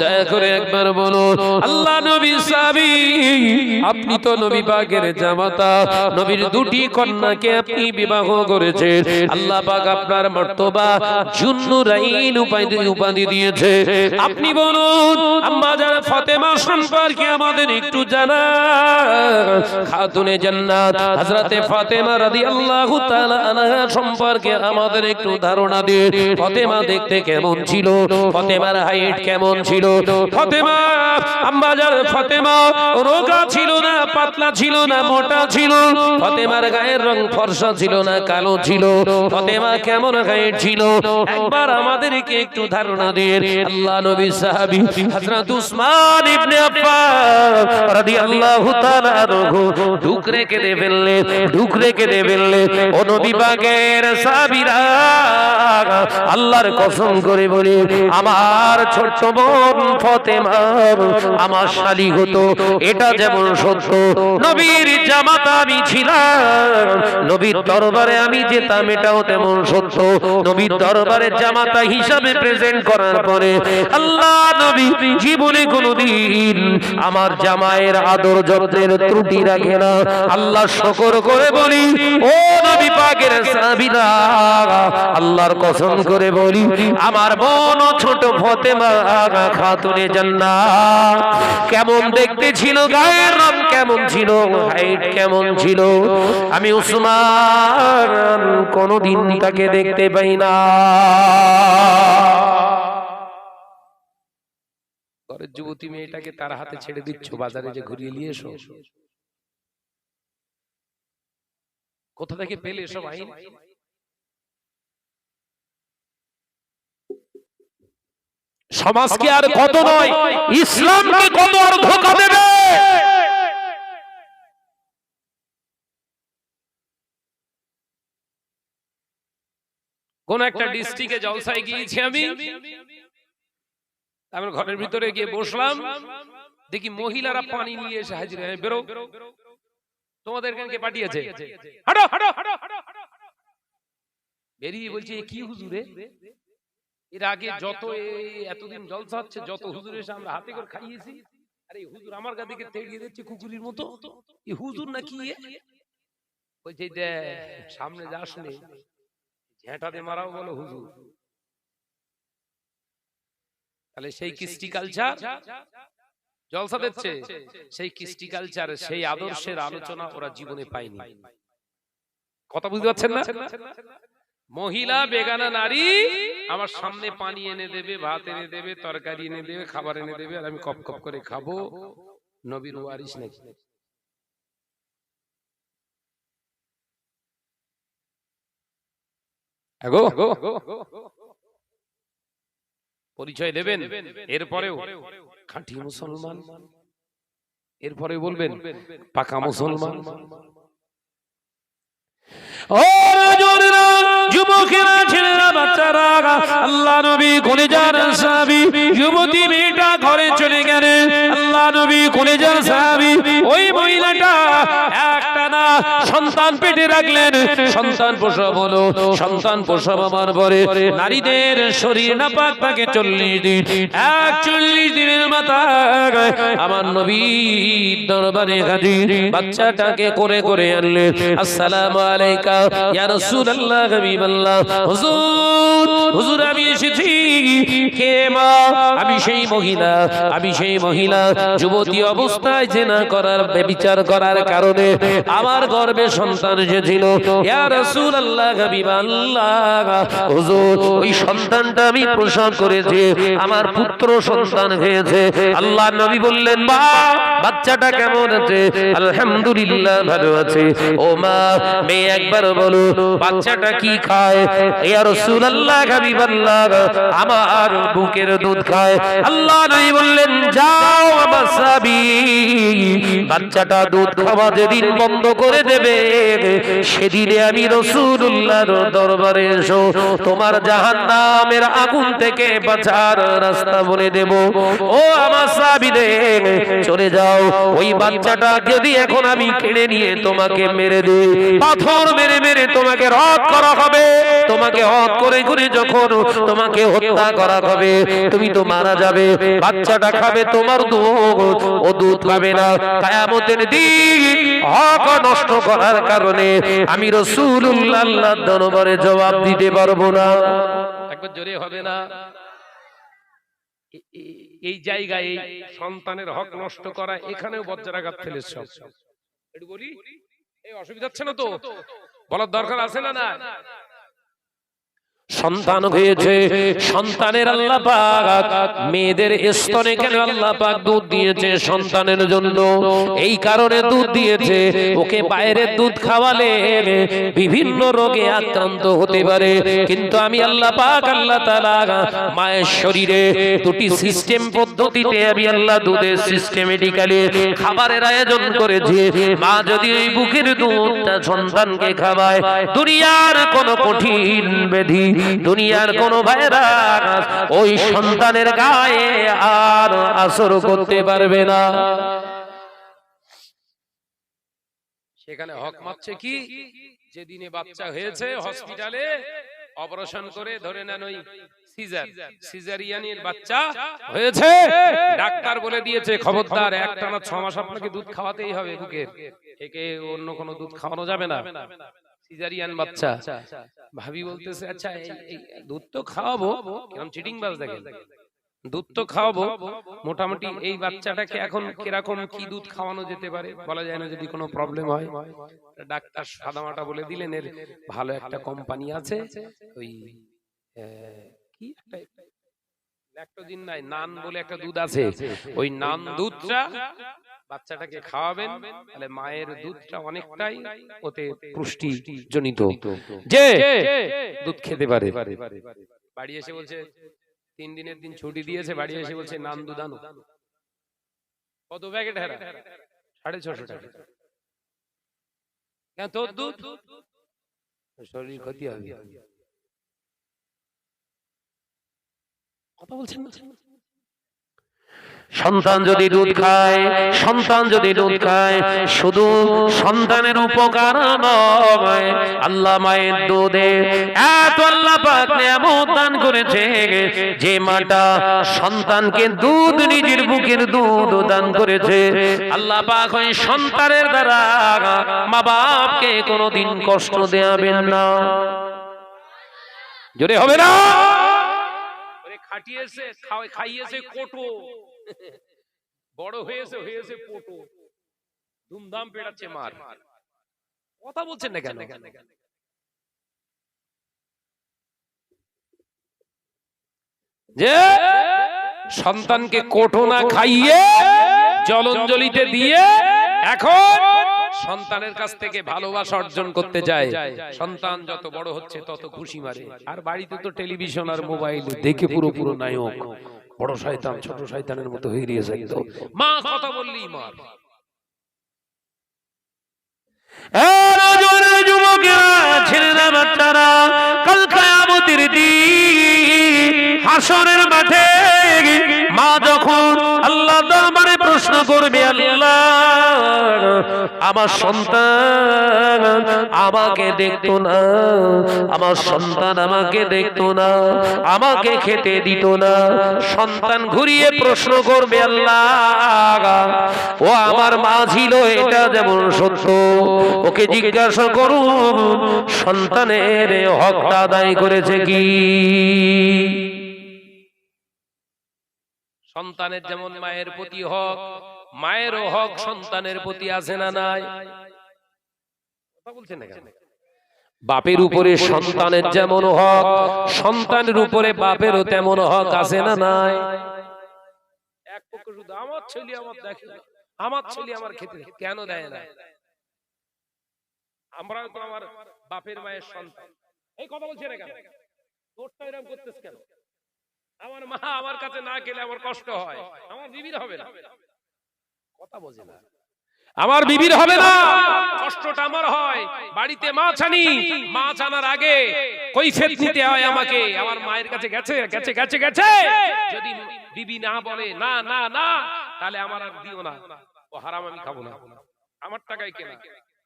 [SPEAKER 2] দয়া করে একবার বলুন, আল্লাহ নবী সাহাবী, আপনি তো নবী পাকের জামাতা, নবীর দুটি কন্যাকে আপনি বিবাহ করেছেন, আল্লাহ পাক আপনার মর্তবা জুন্নুরাইন উপাধি দিয়েছে, আপনি বলুন আম্মা জান ফাতেমা সম্পর্কে আমাদের একটু জানা। খাতুনে জান্নাত হযরতে ফাতেমা রাদিয়াল্লাহু তাআলা আনহা সম্পর্কে আমাদের একটু ধারণা দিন। ফাতেমা দেখতে কেমন ছিল, ফাতেমার হাইট কেমন ছিল, ফাতেমা আম্মা জান ফাতেমা রোগা ছিল না, পাতলা ছিল না, মোটা ছিল, ফাতেমার গায়ের রং ফর্সা ছিল না, কালো ছিল, ফাতেমা কেমন হাইট ছিল, একবার আমাদেরকে একটু ধারণা দিন। আল্লাহ নবী সাহাবী হযরত উসমান ইবনে আফফান রাদিয়াল্লাহু তাআলা আনহু ঢুকরে কেঁদে ফেললেন, ঢুকরে কেঁদে ফেললেন। ও নবী পাকের সাহাবীরা, আল্লাহর কসম করে বলি, আমার ছোট্ট বোন ফাতেমা আমার শালী হতো, এটা যেমন সত্য, নবীর জামাতা আমি ছিলাম, নবীর দরবারে আমি যেতাম, এটাও তেমন সত্য। নবীর দরবারে জামাতা হিসাবে প্রেজেন্ট করার পরে আল্লাহ নবী জীবনে কোনোদিন আমার জামাইয়ের আদর যত্নের ত্রুটি রাখে না। আল্লাহ শুকর করে বলি, ও নবী পাকের সাহাবীরা, আল্লাহর কসম করে বলি, আমার বোন ছোট ফাতেমা খাতুনে জান্নাত কেমন দেখতে ছিল, গায়ের রং কেমন ছিল, হাইট কেমন ছিল, আমি উসমান কোনদিন তাকে দেখতে পাই না।
[SPEAKER 1] ঘরের যুবতী মেয়েটাকে তার হাতে ছেড়ে দিচ্ছ, বাজারে যে ঘুরিয়ে নিয়ে এসো, কোথা থেকে পেলে এসব আইন?
[SPEAKER 2] সমাজকে আর কত নয়, ইসলামকে কত আর ধোঁকা দেবে।
[SPEAKER 1] কোন একটা ডিস্ট্রিক্টে জলসায় গিয়েছি আমি, আমার ঘরের ভিতরে গিয়ে বসলাম, দেখি মহিলারা পানি নিয়ে এসে হাজির হয়ে, বেরো, তোমাদের কে পাঠিয়েছে, হাঁটো হাঁটো হাঁটো হাঁটো। বেরিয়ে বলছে কি হুজুরে, এর আগে যত এতদিন জলসা হচ্ছে, যত হুজুর এসে আমরা হাতে করে খাইয়েছি, আরে হুজুর আমার গা দিকে তেড়িয়ে দিচ্ছে কুকুরের মতো, এই হুজুর নাকি? বলছে সামনে যাস নে, ঝেঁটাতে মারাও বলো হুজুর। তাহলে সেই কৃষ্টি কালচার জলসা দিচ্ছে, সেই কৃষ্টি কালচার, সেই আদর্শের আলোচনা ওরা জীবনে পায়নি। কথা বুঝতে পারছেন না? মহিলা বেগানা নারী আমার সামনে পানি এনে দেবে, ভাত এনে দেবে, তরকারি এনে দেবে, খাবার এনে দেবে, আর আমি কপ কপ করে খাবো। নবীর ওয়ারিস নাকি? পরিচয় দেবেন, এরপরেও খাঁটি মুসলমান, এরপরে বলবেন পাকা মুসলমান।
[SPEAKER 2] ও রাজুরা, যুবকেরা, ছেলেরা, বাচ্চারা, আল্লাহ নবী কলিজার সাহাবী যুবতী মেয়েটা ঘরে চলে গেলেন। আল্লাহ নবী কলিজার সাহাবী ওই মহিলাটা একটা না সন্তান পেটে রাখলেন, সন্তান প্রসব হলো। সন্তান প্রসব হওয়ার পরে নারীদের শরীর নাপাক থাকে 40 দিন। 41 দিনের মাথায় আমার নবীর দরবারে হাজির, বাচ্চাটাকে করে করে আনলেন। আসসালামু আলাইকা ইয়া রাসূলুল্লাহ, হাবিবাল্লাহ। হুজুর, হুজুর আমি এসেছি। কে মা? আমি সেই মহিলা, আমি সেই মহিলা যুবতী অবস্থায় জেনা করার, ব্যভিচার করার কারণে আমার গর্ভে সন্তান এসেছিল। ইয়া রাসূলুল্লাহ, হাবিবাল্লাহ। হুজুর ওই সন্তানটা আমি প্রসব করেছি, আমার পুত্র সন্তান হয়েছে। আল্লাহ নবী বললেন, মা বাচ্চাটা কেমন আছে? আলহামদুলিল্লাহ ভালো আছে। ও মা, মেয়ে একবার বলো বাচ্চাটা কি খায়? ইয়া রাসূলুল্লাহ, হাবিবাল্লাহ আমার বুকের দুধ খায়। আল্লাহ নবী বললেন, যাও আমার সাহাবী, বাচ্চাটা দুধ খাওয়া যেদিন বন্ধ করে দেবে সেদিনে আমি রাসূলুল্লাহর দরবারে এসো, তোমার জাহান্নামের আগুন থেকে বাঁচার রাস্তা বলে দেব। ও আমার সাহাবীদের, চলে যাও। ওই বাচ্চাটা যদি এখন আমি কেড়ে নিয়ে তোমাকে মেরে দিই, পাথর মেরে মেরে তোমাকে রদ করা হবে, তোমাকে হত করে করে যখন তোমাকে হত্যা করা হবে তুমি তো মারা যাবে। বাচ্চাটা খাবে তোমার দুধ, ও দুধ খাবে না। কিয়ামতের দিন হক নষ্ট করার কারণে আমি রাসূলুল্লাহ আল্লাহর দরবারে জবাব দিতে পারবো না।
[SPEAKER 1] একবার জোরে হবে না? এই জায়গায় এই সন্তানের হক নষ্ট করা, এখানেও বজ্রাঘাত ফেলেছ। একটু বলি, এই অসুবিধা হচ্ছে না তো? বলার দরকার আছে না? না,
[SPEAKER 2] সন্তান হয়েছে, সন্তানের আল্লাহ পাক মেয়েদের স্তনে কেন আল্লাহ পাক দুধ দিয়েছে? সন্তানের জন্য। এই কারণে দুধ দিয়েছে, ওকে বাইরের দুধ খাওয়ালে বিভিন্ন রোগে আক্রান্ত হতে পারে। কিন্তু আমি আল্লাহ পাক, আল্লাহ তাআলা মায়ের শরীরে দুটি সিস্টেম পদ্ধতিতে আমি আল্লাহ দুধের সিস্টেমেটিক্যালি খাবারের আয়োজন করেছি। মা যদি ওই বুকের দুধটা সন্তানকে খাওয়ায়, দুনিয়ার কোন কঠিন ব্যাধি, দুনিয়ার কোন ভাইরাস ওই সন্তানের গায়ে আর আসর করতে পারবে না।
[SPEAKER 1] সেখানে হক মারছে কি? যেদিনে বাচ্চা হয়েছে হসপিটালে অপারেশন করে ধরে নেন ওই সিজারিয়ানের বাচ্চা হয়েছে, ডাক্তার বলে দিয়েছে খবরদার একটানা 6 মাস আপনাকে দুধ খাওয়াতেই হবে বুকের, একে অন্য কোনো দুধ খাওয়ানো যাবে না। সিজারিয়ান বাচ্চা। ভাবি বলতেছে, আচ্ছা এই দুধ তো খাওয়াবো, কেমন চিটিং বাজ দেখেন, দুধ তো খাওয়াবো, মোটামুটি এই বাচ্চাটাকে এখন কিরকম কি দুধ খাওয়ানো যেতে পারে বলা যায় না, যদি কোনো প্রবলেম হয়। ডাক্তার সাদামাটা বলে দিলেন, এর ভালো একটা কোম্পানি আছে, ওই কি একটা ল্যাকটোজিন নাই, নান বলে একটা দুধ আছে, ওই নান দুধটা বাচ্চাটাকে খাওয়াবেন, তাহলে মায়ের দুধটা অনেকটাই ওতে পুষ্টি জনিত যে দুধ খেতে পারে। বাড়ি এসে বলছে 3 দিনের দিন ছুটি দিয়েছে, বাড়ি এসে বলছে নান দুধ আনো। কত প্যাকেট? হেরা 650 টাকা। কেন তোর দুধ? শরীর ক্ষতি হবে। কথা বলছেন না?
[SPEAKER 2] সন্তান যদি দুধ খায়, সন্তান যদি দুধ খায়, শুধু সন্তানের উপকার নয়, আল্লাহ মায়ের দুধে এত আল্লাহ পাক নিয়ামত দান করেছে যে মাটা সন্তানকে দুধ, নিজের বুকের দুধ দান করেছে। আল্লাহ পাক ওই সন্তানের দ্বারা মা বাপকে কোনোদিন কষ্ট দেবেন না। জোরে হবে না?
[SPEAKER 1] খাটিয়েছে, খাইয়েছে কোটো, বড় হয়েছে পোটো, ধুমধাম পেড়াচ্ছে মার। কথা বলছেন না কেন? যে সন্তানকে কোটো না খাইয়ে জলঞ্জলিতে দিয়ে এখন সন্তানের কাছ থেকে ভালোবাসা অর্জন করতে যায়। সন্তান যত বড় হচ্ছে তত খুশি মারে, আর বাড়িতে তো টেলিভিশন আর মোবাইল দেখে পুরো নায়ক, বড় শয়তান ছোট শয়তানের মতো হয়ে গিয়েছে একদম। মা কথা বললেই মার।
[SPEAKER 2] যুবকেরা, ছেলেরা, বাচ্চারা, কাল কিয়ামতের দিন হাসরের মাঠে মা যখন আল্লাহ দরবারে প্রশ্ন করবে, আল্লাহ আমার সন্তান আমাকে দেখতো না, আমার সন্তান আমাকে দেখতো না, আমাকে খেতে দিত না। সন্তান ঘুরিয়ে প্রশ্ন করবে, আল্লাহ ও আমার মা ছিল, এটা যেমন সত্য, ওকে জিজ্ঞাসা করুন সন্তানের হকটা আদায় করেছে কি।
[SPEAKER 1] সন্তানের যেমন মায়ের প্রতি হক, মায়েরও হক সন্তানের প্রতি আছে না নাই? কথা বলছেন না কেন? বাপের উপরে সন্তানের যেমন হক, সন্তানের উপরে বাপেরও তেমন হক আছে না নাই? এক পক্ষ শুধু আমার ছেলে আমার দেখে না, আমার ছেলে আমার খেতে কেন দেয় না? আমরাও তো আমার বাপের মায়ের সন্তান। এই কথা বলছেন না কেন? তোরটা এরকম করতেছ কেন? আমার মা আমার কাছে না গেলে আমার কষ্ট হয়, আমার বিবির হবে না। কথা বোঝে না, আমার বিবির হবে না, কষ্টটা আমার হয়। বাড়িতে মাছ আনি, মাছ আনার আগে কৈফিয়ত নিতে হয় আমাকে। আমার মায়ের কাছে গেছে গেছে গেছে গেছে, যদি বিবি না বলে না না না, তাহলে আমার আর দিও না, ও হারাম আমি খাবো না। আমার টাকায় কেনা,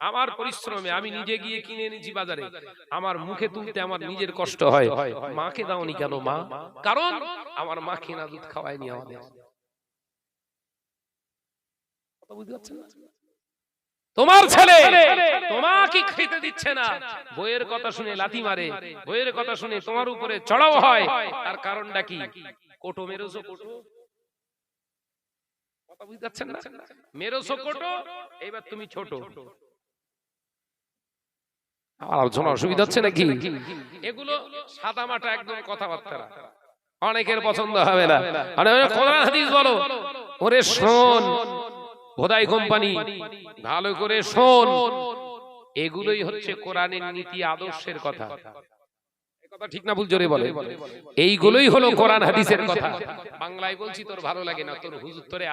[SPEAKER 1] আমার পরিশ্রমে আমি নিজে গিয়ে কিনে এনেছি বাজারে, আমার মুখে তুলতে আমার নিজের কষ্ট হয়। মাকে দাওনি কেন মা? কারণ আমার মা কেনা দুধ খাওয়ায়নি আমাদের। কথা বুঝতে পারছেন না? তোমার ছেলে তোমাকে খেতে দিচ্ছে না, বইয়ের কথা শুনে লাথি মারে, বইয়ের কথা শুনে তোমার উপরে চড়াও হয়, তার কারণটা কি? কোটো মেরেছো, কোটো। কথা বুঝতে পারছেন না? মেরেছো কোটো, এবার তুমি ছোট। আলোচনা অসুবিধা হচ্ছে নাকি? এগুলো সাদা মাটা একদম কথাবার্তা, অনেকের পছন্দ হবে না। কোরআন হাদিস বলো, ওরে শোন খোদাই কোম্পানি, ভালো করে শোন, এগুলোই হচ্ছে কোরআনের নীতি আদর্শের কথা। কথা ঠিক না ভুল জোরে বলে? এইগুলোই হলো কোরআন হাদিসের কথা। বাংলায় বলছি তোর ভালো লাগে না, তোর হুজুর তোরে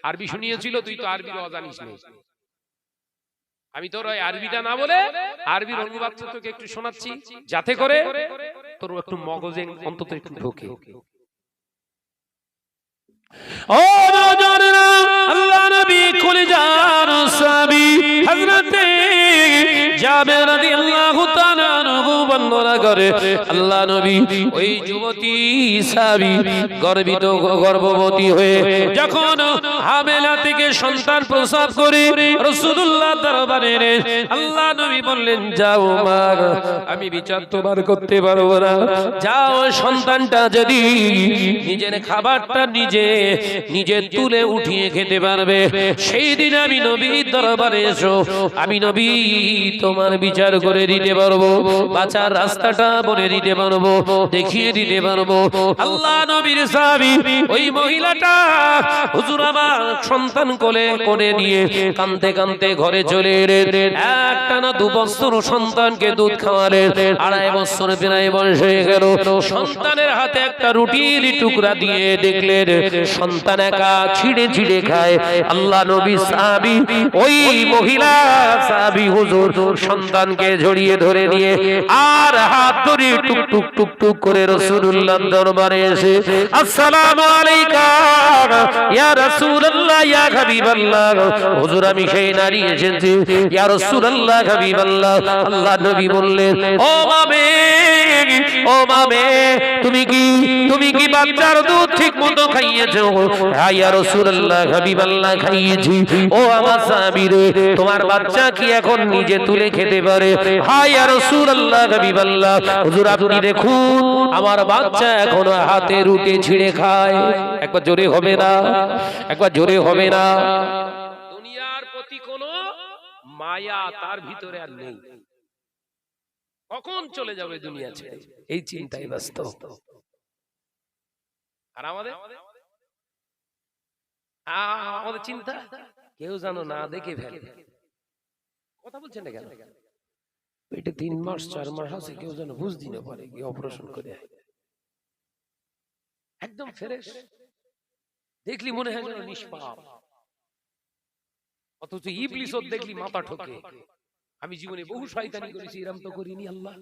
[SPEAKER 1] আরবি শুনিয়েছিল, তুই তো আরবির অজানিস নেই। আমি তোর ওই আরবিটা না বলে আরবির অনুবাদ তোকে একটু শোনাচ্ছি, যাতে করে তোর একটু মগজে অন্তত একটু ঢোকে।
[SPEAKER 2] ও নওজওয়ানেরা, আল্লাহ নবী কলিজার সাহাবী হযরতে জাবের রাদিয়াল্লাহু তাআলা আনহু বর্ণনা করে, আল্লাহ নবী ওই যুবতী সাহাবী গর্ভবতী হয়ে যখন হামেলা থেকে সন্তান প্রসব করে রাসূলুল্লাহ দরবারে আল্লাহ নবী বললেন, যাও মা, আমি বিচার তোমার করতে পারবো না, যাও সন্তানটা যদি নিজের খাবারটা নিজে তুলে উঠিয়ে খেতে পারবে, সেই দিন আমি নবীর দরবারে এসো, আমি নবী তোমার বিচার করে দিতে পারবো, বাঁচার রাস্তাটা বলে দিতে পারবো, দেখিয়ে দিতে পারবো। আল্লাহ নবীর সাহাবী ওই মহিলাটা হুজুর আমার সন্তান কোলে করে নিয়ে কাঁদতে কাঁদতে ঘরে চলে এলেন। একটানা 2 বছর সন্তানকে দুধ খাওয়ালেন, 2.5 বছর প্রায় বয়স হয়ে গেল। সন্তানের হাতে একটা রুটির টুকরা দিয়ে দেখলেন সন্তান একা ছিঁড়ে ছিঁড়ে খায়। আল্লাহ নবী সাহাবী ওই মহিলা সাহাবী হুজুর সন্তানকে জড়িয়ে ধরে নিয়ে আর হাত ধরে টুক টুক টুক টুক করে রাসূলুল্লাহর দরবারে এসে, আসসালামু আলাইকা ইয়া রাসূলুল্লাহ ইয়া হাবিবাল্লাহ, হুজুর আমি সেই নারী এসেছি ইয়া রাসূলুল্লাহ হাবিবাল্লাহ। আল্লাহ নবী বললেন, ও মামে, ও মামে, তুমি কি বাচ্চার দুধ ঠিকমতো খাইয়েছো? হ্যাঁ ইয়া রাসূলুল্লাহ হাবিবাল্লাহ, খাইয়েছি। ও আমার সাহাবী রে, তোমার বাচ্চা কি এখন নিজে তুলে খেতে পারে? হ্যাঁ ইয়া রাসূলুল্লাহ হাবিবাল্লাহ, হুজুর আপনি দেখুন আমার বাচ্চা এখনো হাতে রুটি ছিঁড়ে খায়। একবার জোরে হবে না? একবার জোরে হবে না?
[SPEAKER 1] দুনিয়ার প্রতি কোনো মায়া তার ভিতরে আর নেই। কখন চলে যাবে দুনিয়া ছেড়ে, এই চিন্তাই ব্যস্ত। আর আমাদের চিন্তা কেউ যেন না দেখে ফেলে। কথা বলছেন না কেন? পেটে 3 মাস 4 মাস আছে, কেউ যেন বুঝতে না পারে, কি অপারেশন করে একদম ফ্রেশ দেখলি মনে হয় যেন নিষ্পাপ, অথচ ইবলিস ওর দেখলি মাথা ঠোকে। আমি জীবনে বহু শয়তানি করেছি, এরকম তো করিনি। আল্লাহ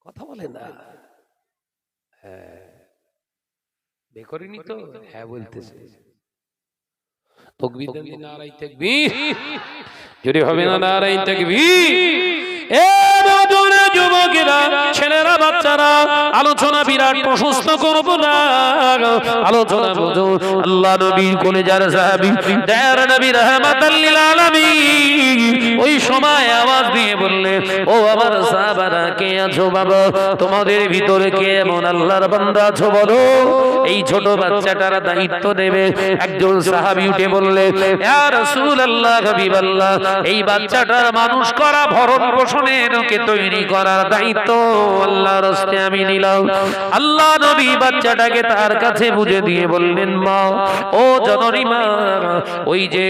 [SPEAKER 1] কথা বলে না, হ্যাঁ বেকরিনি তো, হ্যাঁ বলতেছে। তাকবীর দেন, নারায়ে তাকবীর। যদি হবে না নারায়ে তাকবীর। এ নজরে যুবকেরা, ছেলেরা, বাচ্চারা, আলোচনা বিরাট প্রশস্ত করব না, আলোচনা বুঝো। আল্লাহ নবীর কলেজার সাহাবী দয়ার নবী রাহমাতাল লিল আলামিন ওই সময় আওয়াজ দিয়ে বললেন, ও আমার সাহাবারা, কে আছো বাবা? তোমাদের ভিতরে কে এমন আল্লাহর বান্দা আছো বলো? এই ছোট বাচ্চাটার দায়িত্ব নেবে। একজন সাহাবী উঠে বললেন, ইয়া রাসূলুল্লাহ, হাবিবাল্লাহ, এই বাচ্চাটার মানুষ করা, ভরণ পোষণের ওকে তৈরি করার দায়িত্ব আল্লাহর রাস্তায় আমি নিলাম। আল্লাহ নবী বাচ্চাটাকে তার কাছে বুঝে দিয়ে বললেন, মা, ও জননী মা, ওই যে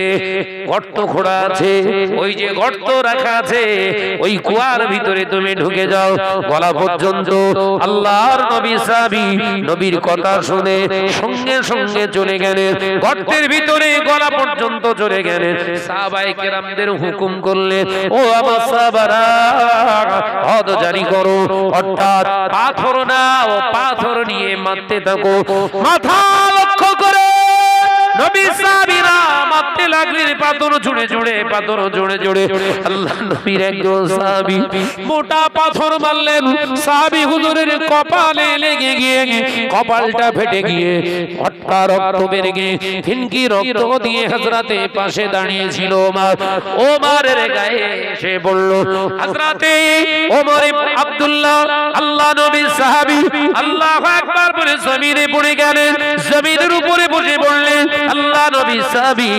[SPEAKER 1] গর্ত খোঁড়া আছে, ওই যে গর্ত রাখা আছে, ওই কুয়ার ভিতরে তুমি ঢুকে যাও। গলা পর্যন্ত। আল্লাহর নবী সাহাবী নবীর কথা শুনে সঙ্গে সঙ্গে চলে গেলেন গর্তের ভিতরে, গলা পর্যন্ত চলে গেলেন। সাহাবায়ে কেরামদের হুকুম করলেন, ও আমার সাহাবারা, হদ জারি করো, অর্থাৎ পাথর না, ও পাথর নিয়ে মারতে থাকো। মাথা লক্ষ্য করে নবী সাহাবীরা মারতে লাগলেন, পাথর জুড়ে জুড়ে, পাথর জুড়ে জুড়ে। আল্লাহ নবীর একজন সাহাবী মোটা পাথর মারলেন, সাহাবী হুজুরের কপালে লেগে গিয়ে কপালটা ফেটে গিয়ে ফটকা রক্ত বের গিয়ে ফিনকি রক্ত দিয়ে হযরতে পাশে দাঁড়িয়ে ছিল ওমর, ওমরের গায়ে এসে বলল, হযরতে ওমর ইবনে আব্দুল্লাহ, আল্লাহ নবীর সাহাবী, আল্লাহু আকবার বলে জমিনে পড়ে গেলেন। জমিনের উপরে বসে পড়লেন। আল্লাহ নবী সাহাবী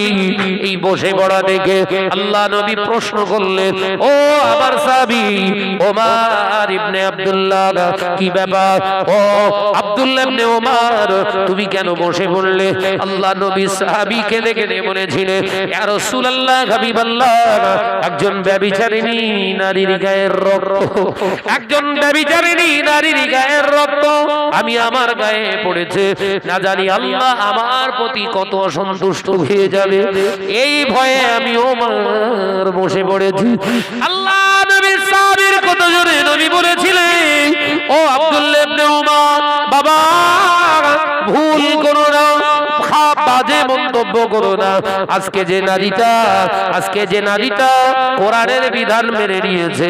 [SPEAKER 1] এই বসে পড়া দেখে আল্লাহ নবী প্রশ্ন করলেন, ও আমার সাহাবী ওমর ইবনে আব্দুল্লাহ, কি ব্যাপার? ও আব্দুল্লাহ ইবনে ওমর, তুমি কেন বসে পড়লে? আল্লাহ নবী সাহাবী কেঁদে কেঁদে বলেছিলেন, ইয়া রাসূলুল্লাহ, হাবিবাল্লাহ, একজন ব্যভিচারিণী নারীর গায়ের রক্ত, একজন ব্যভিচারিণী নারীর গায়ের রক্ত আমি আমার গায়ে পড়েছে, না জানি আল্লাহ আমার প্রতি কত অসন্তুষ্ট হয়ে যাবে, এই ভয়ে আমি ওমর বসে পড়েছি। আল্লাহ নবীর সাহাবীর কত জোরে নবী বলেছিলেন, ও আব্দুল্লাহ ইবনে ওমর, বাবা ভুল করো না, বাজে মন্তব্য করো না। আজকে যে নারীটা কোরআনের বিধান মেনে নিয়েছে,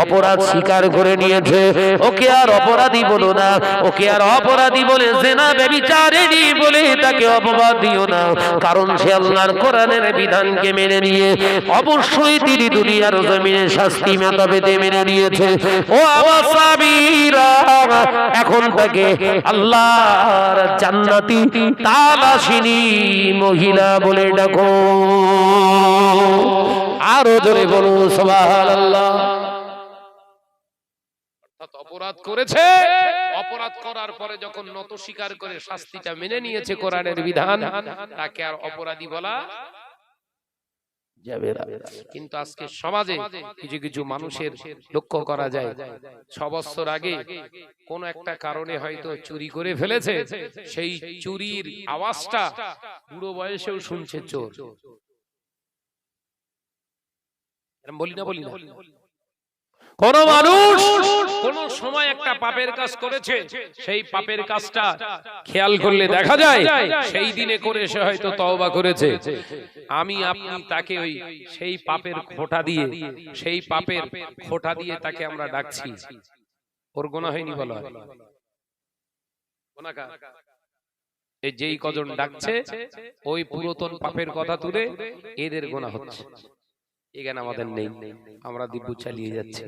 [SPEAKER 1] অপরাধ স্বীকার করে নিয়েছে, ওকে আর অপরাধী বলো না, ওকে আর অপরাধী বলে জিনা ব্যভিচারিণী বলে তাকে অপবাদ দিও না, কারণ সে আল্লাহর কোরআনের বিধানকে মেনে নিয়ে অবশ্যই তিনি দুনিয়ার জমিনে শাস্তি মাথা পেতে মেনে নিয়েছে। ও আমার সাহাবীরা, এখন তাকে আল্লাহর জান্নাতি তালাশিনী মহিলা বলে ডাকো। আরো জোরে বলুন সুবহানাল্লাহ। অপরাধ করেছে, অপরাধ করার পরে যখন নত স্বীকার করে শাস্তিটা মেনে নিয়েছে কোরআনের বিধান, তাকে আর অপরাধী বলা যাবে না। কিন্তু আজকে সমাজে কিছু কিছু মানুষের লক্ষ্য করা যায়, 6 বছর আগে কোন একটা কারণে হয়তো চুরি করে ফেলেছে, সেই চুরির আওয়াজটা বুড়ো বয়সেও শুনছে চোর। বলি না কোন মানুষ কোন সময় একটা পাপের কাজ করেছে, সেই পাপের কাজটা খেয়াল করলে দেখা যায় সেই দিনে করে সে হয়তো তওবা করেছে। আমি আপনি তাকে ওই সেই পাপের খোঁটা দিয়ে তাকে আমরা ডাকছি, ওর গুনাহ হয়নি বলা হয়? গুনাহগার এই যেই কজন ডাকছে ওই পুরাতন পাপের কথা তুলে এদের গুনাহ হচ্ছে। এই জ্ঞান আমাদের নেই, আমরা দিব্য চালিয়ে যাচ্ছি।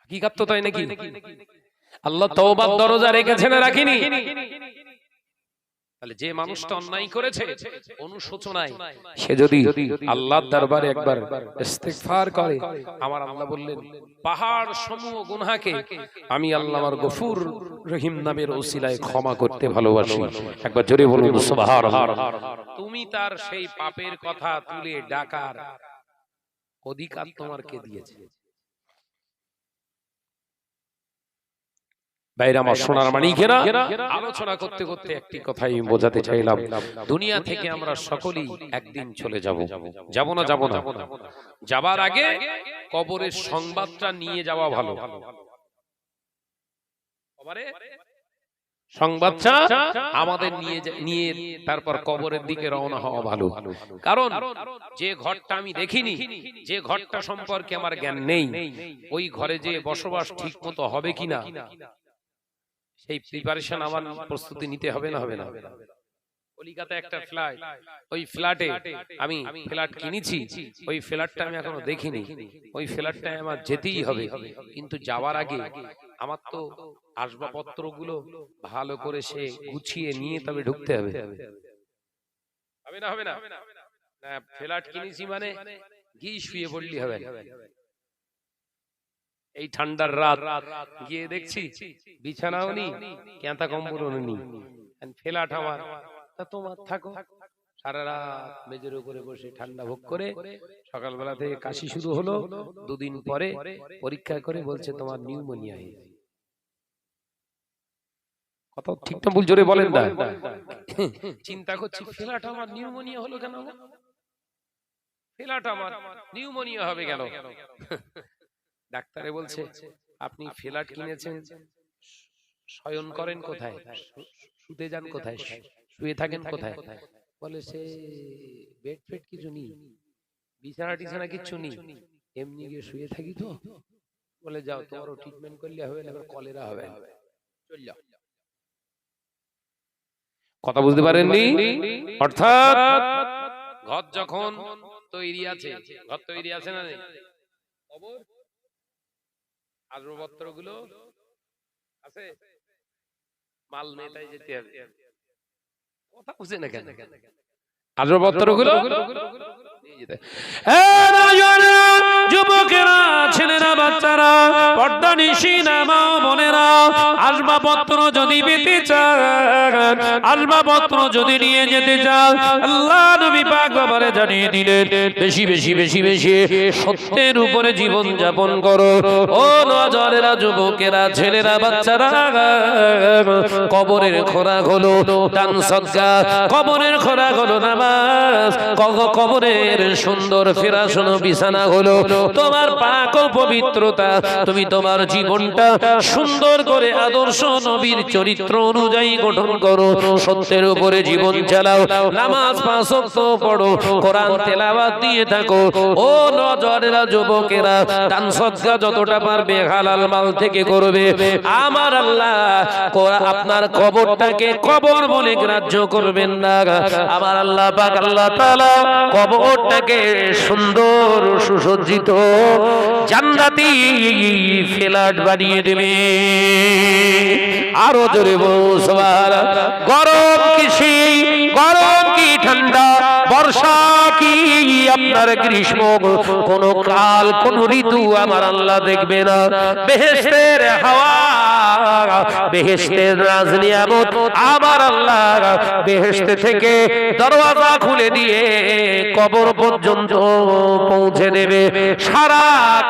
[SPEAKER 1] হাকিকাত তো তাই নাকি? আল্লাহ তওবার দরজা রেখেছেন না রাখিনি? তাহলে যে মানুষটা অন্যায় করেছে অনুশোচনায় সে যদি আল্লাহর দরবারে একবার ইস্তিগফার করে, আমার আল্লাহ বললেন পাহাড় সমূহ গুনাহকে আমি আল্লাহ আমার গফুর রহিম নামের ওসিলায় ক্ষমা করতে ভালোবাসি। একবার জোরে বলুন সুবহানাল্লাহ। তুমি তার সেই পাপের কথা তুলে ডাকার অধিকার তোমার কে দিয়েছে? বাইরে আমার সোনার মানিকেরা, আলোচনা করতে করতে একটি কথাই বোঝাতে চাইলাম, দুনিয়া থেকে আমরা সকলেই একদিন চলে যাব। যাব না? যাবার আগে কবরের সংবাদটা নিয়ে যাওয়া ভালো। কবরে সংবাদটা আমাদের নিয়ে তারপর কবরের দিকে রওনা হওয়া ভালো। কারণ যে ঘরটা আমি দেখিনি, যে ঘরটা সম্পর্কে আমার জ্ঞান নেই, ওই ঘরে যে বসবাস ঠিক মতো হবে কিনা সেই প্রিপারেশন আমার প্রস্তুতি নিতে হবে না? হবে না? কলিকাতায় একটা ফ্ল্যাট, ওই ফ্ল্যাটে আমি ফ্ল্যাট কিনেছি, ওই ফ্ল্যাটটা আমি এখনো দেখিনি, ওই ফ্ল্যাটটায় আমার যেতেই হবে। কিন্তু যাওয়ার আগে আমার তো আসবাবপত্রগুলো ভালো করে সে গুছিয়ে নিয়ে তবে ঢুকতে হবে। হবে না? হবে না? না, ফ্ল্যাট কিনেছি মানে গিয়ে শুয়ে পড়লি হবে না। এই ঠান্ডার রাত গিয়ে দেখছি বিছানাও নেই, ক্যাঁথা কম্বলও নেই, ফ্ল্যাট আমার। তা তোমার থাকো, সারা রাত মেজের উপরে বসে ঠান্ডা ভোগ করে সকালবেলা থেকে কাশি শুরু হলো, দুদিন পরে পরীক্ষা করে বলছে তোমার নিউমোনিয়া হয়েছে। কত ঠিক না ভুল জোরে বলেন না? চিন্তা করছি ফ্ল্যাট আমার নিউমোনিয়া হলো কেন? ফ্ল্যাট আমার নিউমোনিয়া হবে কেন? ডাক্তারে বলছে আপনি ফ্ল্যাট কিনেছেন, শয়ন করেন কোথায়, শুতে যান কোথায়, শুয়ে থাকেন কোথায়? বলে সে বেড ফেড কিছু নেই, বিছানা টিছানা কিছু নেই, এমনি গিয়ে শুয়ে থাকি তো। বলে যাও, তোমারও ট্রিটমেন্ট করলে হবে না, কলেরা হবে, চল যাও। কথা বুঝতে পারেননি? অর্থাৎ ঘর যখন তৈরি আছে, ঘর তৈরি আছে না নেই, খবর আসবাবপত্র গুলো আছে, মাল নেতাই যেতে হবে। কথা বুঝে না কেন? আসবাবপত্র গুলো
[SPEAKER 2] যুবকেরা, ছেলেরা, বাচ্চারা, পর্দানিশীনা মা বোনেরা, আসবাবপত্র যদি পেতে চান, আসবাবপত্র যদি নিয়ে যেতে চান, আল্লাহ নবী পাক ব্যাপারে জানিয়ে দিলেন, বেশি বেশি বেশি বেশি সত্যের উপরে জীবন যাপন করো। ও নওজওয়ানেরা, যুবকেরা, ছেলেরা, বাচ্চারা, কবরের খোরাক হলো দান সদকা, কবরের খোরাক হলো নামাজ, কবরের সুন্দর ফিরাসন বিছানা হলো তোমার পাক ও পবিত্রতা। তুমি তোমার জীবনটা সুন্দর করে আদর্শ নবীর চরিত্র অনুযায়ী গঠন করো, সত্যের উপরে জীবন চালাও, নামাজ পাঁচ ওয়াক্ত পড়ো, কোরআন তেলাওয়াত দিয়ে থাকো। ও নওজওয়ানেরা, যুবকেরা, দান সদকা যতটা পারবে হালাল মাল থেকে করবে। আমার আল্লাহ আপনার কবরটাকে কবর বলে গ্রাহ্য করবেন না। আমার আল্লাহ পাক আল্লাহ তাআলা কবরটাকে সুন্দর সুসজ্জিত জান্নাতি ফ্ল্যাট বানিয়ে দেবে। আরো জোরে বলো সুবহানাল্লাহ। গরম কি শীত, গরম কি ঠান্ডা, বর্ষা কি আপনার গ্রীষ্ম, কোন কাল কোন ঋতু আমার আল্লাহ দেখবে না। বেহেশতের হাওয়া, বেহেশতের রাজ নিয়ামত আমার আল্লাহ বেহেশত থেকে দরওয়াজা খুলে দিয়ে কবর পর্যন্ত পৌঁছে দেবে। সারা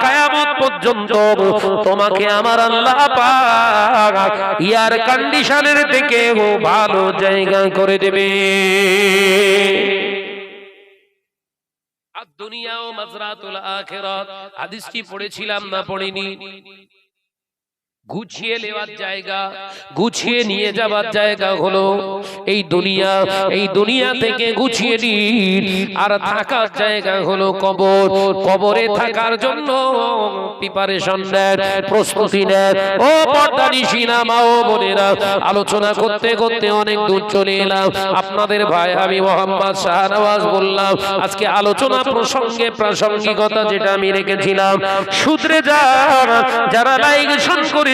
[SPEAKER 2] কিয়ামত পর্যন্ত তোমাকে আমার আল্লাহ পাক এয়ার কন্ডিশনের থেকে ভালো জায়গা করে দেবে। দুনিয়া ও মাজরাতুল আখিরাত হাদিসটি পড়েছিলাম না পড়িনি? গুছিয়ে নেওয়ার জায়গা, গুছিয়ে নিয়ে যাবার জায়গা হলো এই দুনিয়া। এই দুনিয়া থেকে গুছিয়ে নিন আর থাকার জায়গা হলো কবর। কবরে থাকার জন্য প্রিপারেশন নেন, প্রস্তুতি নেন। ও পর্দানিশীনা মা ও বোনেরা, আলোচনা করতে করতে অনেক দূর চলে এলাম। আপনাদের ভাই আমি মোহাম্মদ শাহনওয়াজ বললাম, আজকে আলোচনা প্রসঙ্গে প্রাসঙ্গিকতা যেটা আমি রেখেছিলাম, সূত্রে যারা লাইগেশন করে,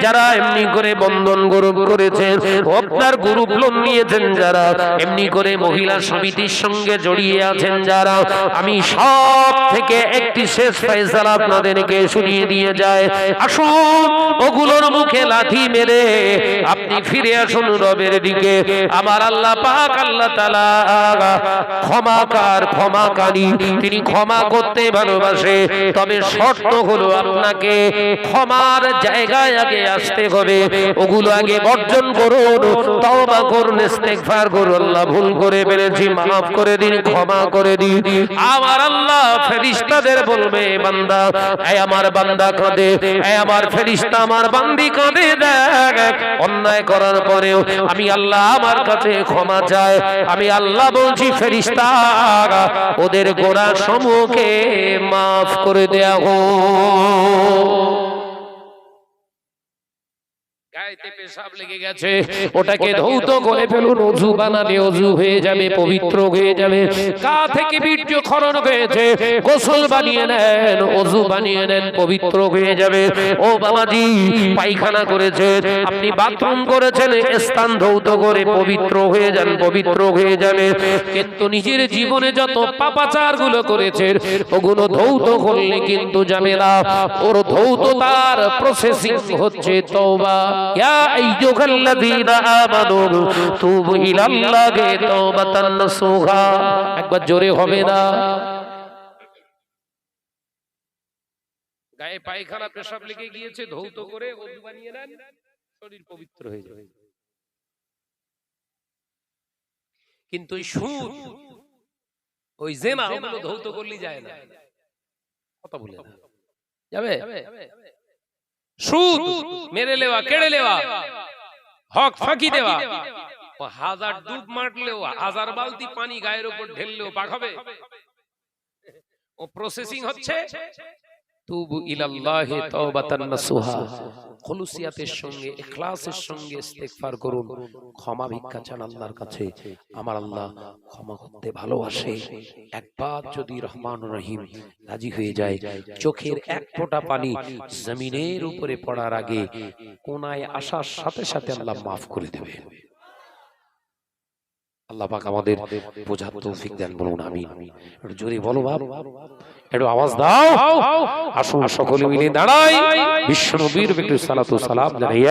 [SPEAKER 2] যারা এমনি করে বন্ধন গ্রুপ করেছেন, আপনার গ্রুপ লোন নিয়েছেন, যারা এমনি করে মহিলা সমিতির সঙ্গে জড়িয়ে আছেন, যারা, আমি সব থেকে একটি শেষ ফয়সালা আপনাদেরকে শুনিয়ে দিয়ে যায়। আসুন ওগুলোর মুখে লাথি মেরে আপনি ফিরে আসুন রবের দিকে। আমার আল্লাহ পাক আল্লাহ তাআলা ক্ষমাকার, ক্ষমাকারী, তিনি ক্ষমা করতে ভালোবাসে। তবে শর্ত হলো আপনাকে ক্ষমার জায়গায় আগে আসতে হবে, ওগুলো আগে বর্জন করুন, তওবা করুন, ইস্তেগফার করুন। আল্লাহ ভুল করে ফেলেছি, মাফ করে দিন, ক্ষমা করে দিন। আমার আল্লাহ ফেরেশতাদের বলবে, বান্দা, এই আমার বান্দা কাঁদে, এই আমার ফেরেশতা আমার বান্দি কাঁদে, দেখ অন্যায় করার পরেও আমি আল্লাহ আমার কাছে ক্ষমা চাই। আমি আল্লাহ বলছি ফেরেশতা ওদের গোনাহ সমূহকে মাফ করে দেয়া হোক। গায়েতে পেশাব লেগে গেছে, ওটাকে ধৌত করে ফেলুন, ওযু বানালে ওযু হয়ে যাবে, পবিত্র হয়ে যাবে। গা থেকে বীর্য খরণ হয়েছে, গোসল বানিয়ে নেন, ওযু বানিয়ে নেন, পবিত্র হয়ে যাবে। ও বাবাজি, পায়খানা করেছেন, আপনি বাথরুম করেছেন, স্থান ধৌত করে পবিত্র হয়ে যান, পবিত্র হয়ে যাবে। কিন্তু নিজের জীবনে যত পাপাচার গুলো করেছেন ওগুলো ধৌত করলে কিন্তু যাবে না, ওর ধৌত তার প্রসেসিং হচ্ছে তওবা। ইয়া আইয়ুহাল্লাযীনা আমানু তুবু ইলাল্লাহি তাওবাতান নাসুহা। একবার জোরে হবে না? গায়ে পায়খানা পেশাব লেগে গিয়েছে, ধৌত করে ওযু বানিয়ে নেন, শরীর পবিত্র হয়ে যাবে। কিন্তু ওই সুদ, ওই জিনা, ওগুলো ধৌত করলে যায় না। কথা বলে না, যাবে? সুদ, মেরে নেওয়া, কেড়ে নেওয়া, হক ফাঁকি দেওয়া, ও হাজার ডুব মারলেও, হাজার বালতি পানি গায়ের উপর ঢেললেও পাক হবে? ও প্রসেসিং হচ্ছে তুবু ইলাল্লাহি তাওবাতান নাসুহা। খুলুসিয়াতের সঙ্গে, ইখলাসের সঙ্গে ইস্তেগফার করুন, ক্ষমা ভিক্ষা চান আল্লাহর কাছে। আমার আল্লাহ ক্ষমা করতে ভালোবাসে। একবার যদি রহমান রহিম রাজি হয়ে যায়, চোখের এক ফোঁটা পানি জমিনের উপরে পড়ার আগে কোনায় আসার সাথে সাথে আল্লাহ মাফ করে দেবে। আল্লাহ পাক আমাদের বোঝার তৌফিক দেন, বলুন আমিন। একটু জোরে বলো বাপ, একটু আওয়াজ দাও। আসুন সকলে মিলে দাঁড়াই, বিশ্বনবীর একটু সালাতু সালাম জানাই।